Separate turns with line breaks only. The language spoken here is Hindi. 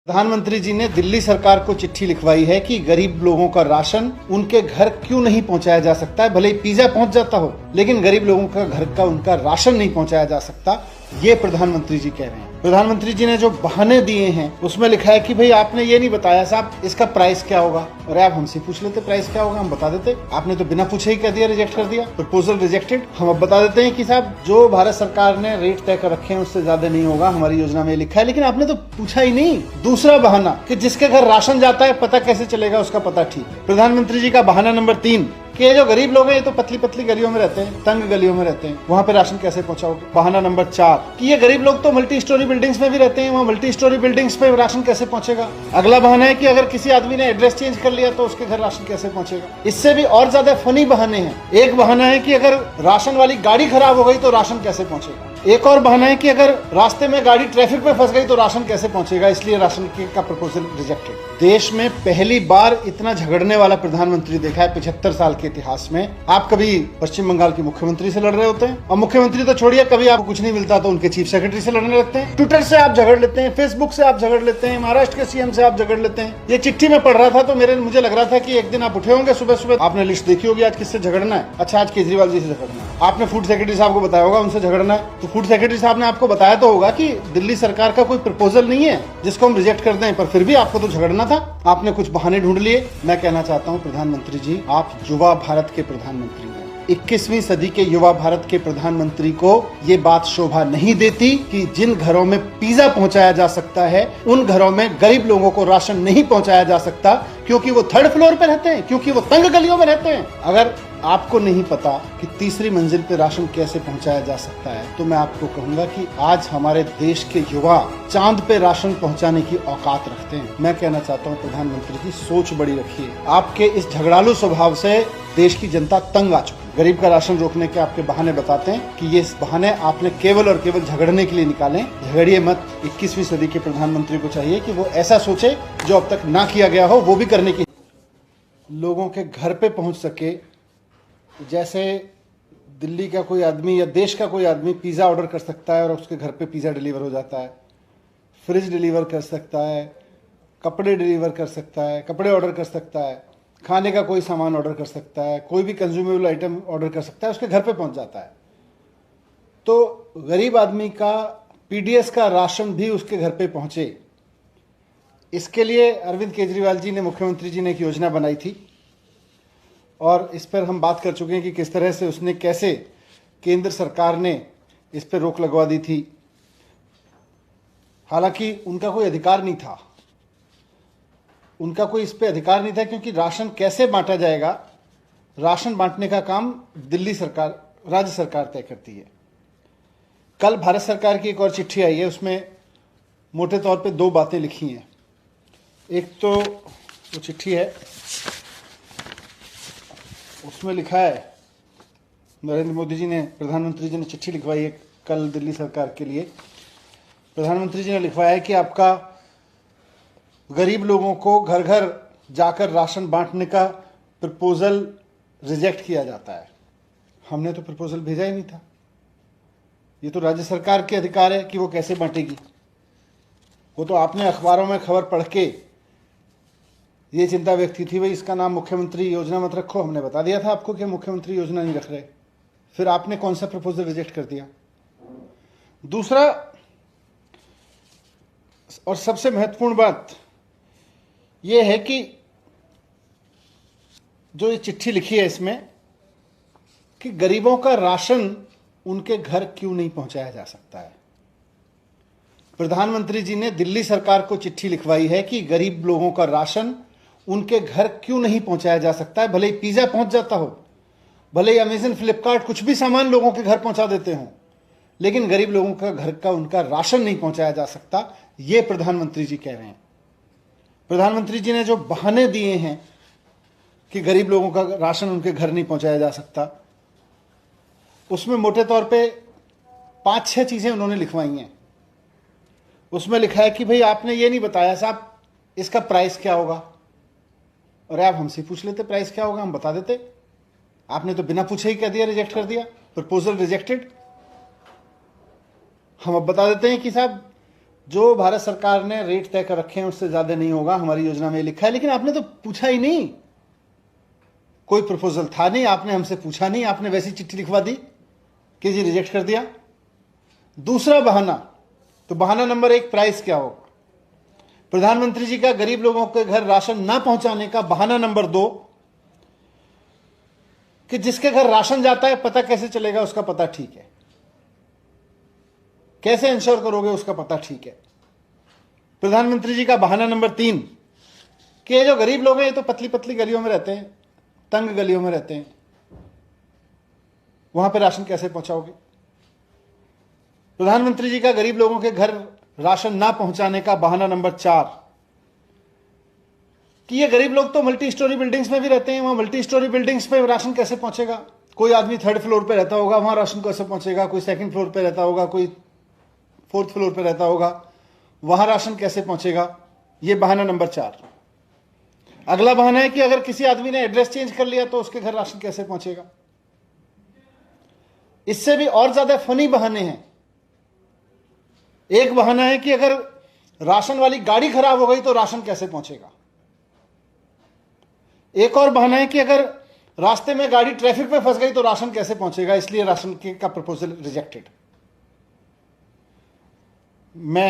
प्रधानमंत्री जी ने दिल्ली सरकार को चिट्ठी लिखवाई है कि गरीब लोगों का राशन उनके घर क्यों नहीं पहुंचाया जा सकता है। भले ही पिज्जा पहुंच जाता हो, लेकिन गरीब लोगों का घर का उनका राशन नहीं पहुंचाया जा सकता। ये प्रधानमंत्री जी कह रहे हैं। प्रधानमंत्री जी ने जो बहाने दिए हैं उसमें लिखा है कि भाई आपने ये नहीं बताया साहब इसका प्राइस क्या होगा। और आप हमसे पूछ लेते प्राइस क्या होगा, हम बता देते। आपने तो बिना पूछे ही कह दिया, रिजेक्ट कर दिया, प्रपोजल रिजेक्टेड। हम अब बता देते हैं कि साहब जो भारत सरकार ने रेट तय कर रखे हैं उससे ज्यादा नहीं होगा, हमारी योजना में लिखा है। लेकिन आपने तो पूछा ही नहीं। दूसरा बहाना कि जिसके घर राशन जाता है पता कैसे चलेगा उसका पता ठीक है। प्रधानमंत्री जी का बहाना नंबर 3 कि ये जो गरीब लोग हैं ये तो पतली पतली गलियों में रहते हैं, तंग गलियों में रहते हैं, वहाँ पे राशन कैसे पहुंचाओगे। बहाना नंबर 4 कि ये गरीब लोग तो मल्टी स्टोरी बिल्डिंग्स में भी रहते हैं, वहाँ मल्टी स्टोरी बिल्डिंग्स पे राशन कैसे पहुंचेगा। अगला बहाना है कि अगर किसी आदमी ने एड्रेस चेंज कर लिया तो उसके घर राशन कैसे पहुंचेगा। इससे भी और ज्यादा फनी बहाने हैं। एक बहाना है कि अगर राशन वाली गाड़ी खराब हो गई तो राशन कैसे पहुंचेगा। एक और बहाना है कि अगर रास्ते में गाड़ी ट्रैफिक में फंस गई तो राशन कैसे पहुंचेगा, इसलिए राशन का प्रपोजल रिजेक्टेड। देश में पहली बार इतना झगड़ने वाला प्रधानमंत्री देखा है 75 साल के इतिहास में। आप कभी पश्चिम बंगाल के मुख्यमंत्री से लड़ रहे होते हैं, और मुख्यमंत्री तो छोड़िए, कभी आपको कुछ नहीं मिलता तो उनके चीफ सेक्रेटरी से लड़ने लगते हैं। ट्विटर से आप झगड़ लेते हैं, फेसबुक से आप झगड़ लेते हैं, महाराष्ट्र के सीएम से आप झगड़ लेते हैं। ये चिट्ठी में पढ़ रहा था तो मुझे लग रहा था कि एक दिन आप उठे होंगे सुबह सुबह, आपने लिस्ट देखी होगी आज किससे झगड़ना है। अच्छा, आज केजरीवाल जी से झगड़ना है। आपने फूड सेक्रेटरी साहब को बताया होगा उनसे झगड़ना है, तो फूड सेक्रेटरी साहब ने आपको बताया तो होगा कि दिल्ली सरकार का कोई प्रपोजल नहीं है जिसको हम रिजेक्ट कर दें, पर फिर भी आपको तो झगड़ना था। आपने कुछ बहाने ढूंढ लिए। मैं कहना चाहता हूं प्रधानमंत्री जी, आप युवा भारत के प्रधानमंत्री हैं। 21वीं सदी के युवा भारत के प्रधानमंत्री को ये बात शोभा नहीं देती कि जिन घरों में पिज्जा पहुंचाया जा सकता है उन घरों में गरीब लोगों को राशन नहीं पहुंचाया जा सकता, क्योंकि वो थर्ड फ्लोर पे रहते हैं, क्योंकि वो तंग गलियों में रहते हैं। अगर आपको नहीं पता कि तीसरी मंजिल पे राशन कैसे पहुंचाया जा सकता है, तो मैं आपको कहूंगा कि आज हमारे देश के युवा चांद पे राशन पहुंचाने की औकात रखते हैं। मैं कहना चाहता हूं प्रधानमंत्री की सोच बड़ी रखिए। आपके इस झगड़ालू स्वभाव से देश की जनता तंग आ चुकी है। गरीब का राशन रोकने के आपके बहाने बताते हैं कि ये बहाने आपने केवल और केवल झगड़ने के लिए निकाले। झगड़िए मत। 21वीं सदी के प्रधानमंत्री को चाहिए कि वो ऐसा सोचे जो अब तक ना किया गया हो, वो भी करने की। लोगों के घर पे पहुंच सके, जैसे दिल्ली का कोई आदमी या देश का कोई आदमी पिज़्ज़ा ऑर्डर कर सकता है और उसके घर पे पिज़्ज़ा डिलीवर हो जाता है, फ्रिज डिलीवर कर सकता है, कपड़े डिलीवर कर सकता है, कपड़े ऑर्डर कर सकता है, खाने का कोई सामान ऑर्डर कर सकता है, कोई भी कंज्यूमेबल आइटम ऑर्डर कर सकता है, उसके घर पे पहुंच जाता है। तो गरीब आदमी का पीडीएस का राशन भी उसके घर पे पहुंचे, इसके लिए अरविंद केजरीवाल जी ने, मुख्यमंत्री जी ने एक योजना बनाई थी, और इस पर हम बात कर चुके हैं कि किस तरह से उसने, कैसे केंद्र सरकार ने इस पर रोक लगवा दी थी। हालांकि उनका कोई अधिकार नहीं था, उनका कोई इस पे अधिकार नहीं था, क्योंकि राशन कैसे बांटा जाएगा, राशन बांटने का काम दिल्ली सरकार, राज्य सरकार तय करती है। कल भारत सरकार की एक और चिट्ठी आई है, उसमें मोटे तौर पे 2 बातें लिखी हैं। एक तो वो चिट्ठी है, उसमें लिखा है, नरेंद्र मोदी जी ने, प्रधानमंत्री जी ने चिट्ठी लिखवाई है कल दिल्ली सरकार के लिए। प्रधानमंत्री जी ने लिखवाया है कि आपका गरीब लोगों को घर घर जाकर राशन बांटने का प्रपोजल रिजेक्ट किया जाता है। हमने तो प्रपोजल भेजा ही नहीं था। ये तो राज्य सरकार के अधिकार है कि वो कैसे बांटेगी। वो तो आपने अखबारों में खबर पढ़ के ये चिंता व्यक्त की थी, भाई इसका नाम मुख्यमंत्री योजना मत रखो। हमने बता दिया था आपको कि मुख्यमंत्री योजना नहीं रख रहे। फिर आपने कौन सा प्रपोजल रिजेक्ट कर दिया। दूसरा और सबसे महत्वपूर्ण बात यह है कि जो ये चिट्ठी लिखी है इसमें कि गरीबों का राशन उनके घर क्यों नहीं पहुंचाया जा सकता है। प्रधानमंत्री जी ने दिल्ली सरकार को चिट्ठी लिखवाई है कि गरीब लोगों का राशन उनके घर क्यों नहीं पहुंचाया जा सकता है। भले ही पिज्जा पहुंच जाता हो, भले ही अमेजन, फ्लिपकार्ट कुछ भी सामान लोगों के घर पहुंचा देते हो, लेकिन गरीब लोगों का घर का उनका राशन नहीं पहुंचाया जा सकता। ये प्रधानमंत्री जी कह रहे हैं। प्रधानमंत्री जी ने जो बहाने दिए हैं कि गरीब लोगों का राशन उनके घर नहीं पहुंचाया जा सकता, उसमें मोटे तौर पे 5-6 चीजें उन्होंने लिखवाई हैं। उसमें लिखा है कि भाई आपने ये नहीं बताया साहब इसका प्राइस क्या होगा। और आप हमसे पूछ लेते प्राइस क्या होगा, हम बता देते। आपने तो बिना पूछे ही कह दिया, रिजेक्ट कर दिया, प्रपोजल रिजेक्टेड। हम अब बता देते हैं कि साहब जो भारत सरकार ने रेट तय कर रखे हैं उससे ज्यादा नहीं होगा, हमारी योजना में लिखा है। लेकिन आपने तो पूछा ही नहीं, कोई प्रपोजल था नहीं, आपने हमसे पूछा नहीं, आपने वैसी चिट्ठी लिखवा दी कि जी रिजेक्ट कर दिया। दूसरा बहाना, तो बहाना नंबर 1 प्राइस क्या होगा, प्रधानमंत्री जी का गरीब लोगों के घर राशन ना पहुंचाने का बहाना नंबर 2 कि जिसके घर राशन जाता है पता कैसे चलेगा, उसका पता ठीक है, कैसे इंश्योर करोगे उसका पता ठीक है। प्रधानमंत्री जी का बहाना नंबर 3 कि ये जो गरीब लोग हैं ये तो पतली पतली गलियों में रहते हैं, तंग गलियों में रहते हैं, वहां पे राशन कैसे पहुंचाओगे। प्रधानमंत्री जी का गरीब लोगों के घर राशन ना पहुंचाने का बहाना नंबर 4 कि ये गरीब लोग तो मल्टी स्टोरी बिल्डिंग्स में भी रहते हैं, वहां मल्टी स्टोरी बिल्डिंग्स पे राशन कैसे पहुंचेगा। कोई आदमी 3rd फ्लोर पे रहता होगा, वहां राशन कैसे पहुंचेगा, कोई 2nd फ्लोर पे रहता होगा, कोई 4th फ्लोर पे रहता होगा, वहां राशन कैसे पहुंचेगा। यह बहाना नंबर 4। अगला बहाना है कि अगर किसी आदमी ने एड्रेस चेंज कर लिया तो उसके घर राशन कैसे पहुंचेगा। इससे भी और ज्यादा फनी बहाने हैं। एक बहाना है कि अगर राशन वाली गाड़ी खराब हो गई तो राशन कैसे पहुंचेगा। एक और बहाना है कि अगर रास्ते में गाड़ी ट्रैफिक में फंस गई तो राशन कैसे पहुंचेगा, इसलिए राशन का प्रपोजल रिजेक्टेड। मैं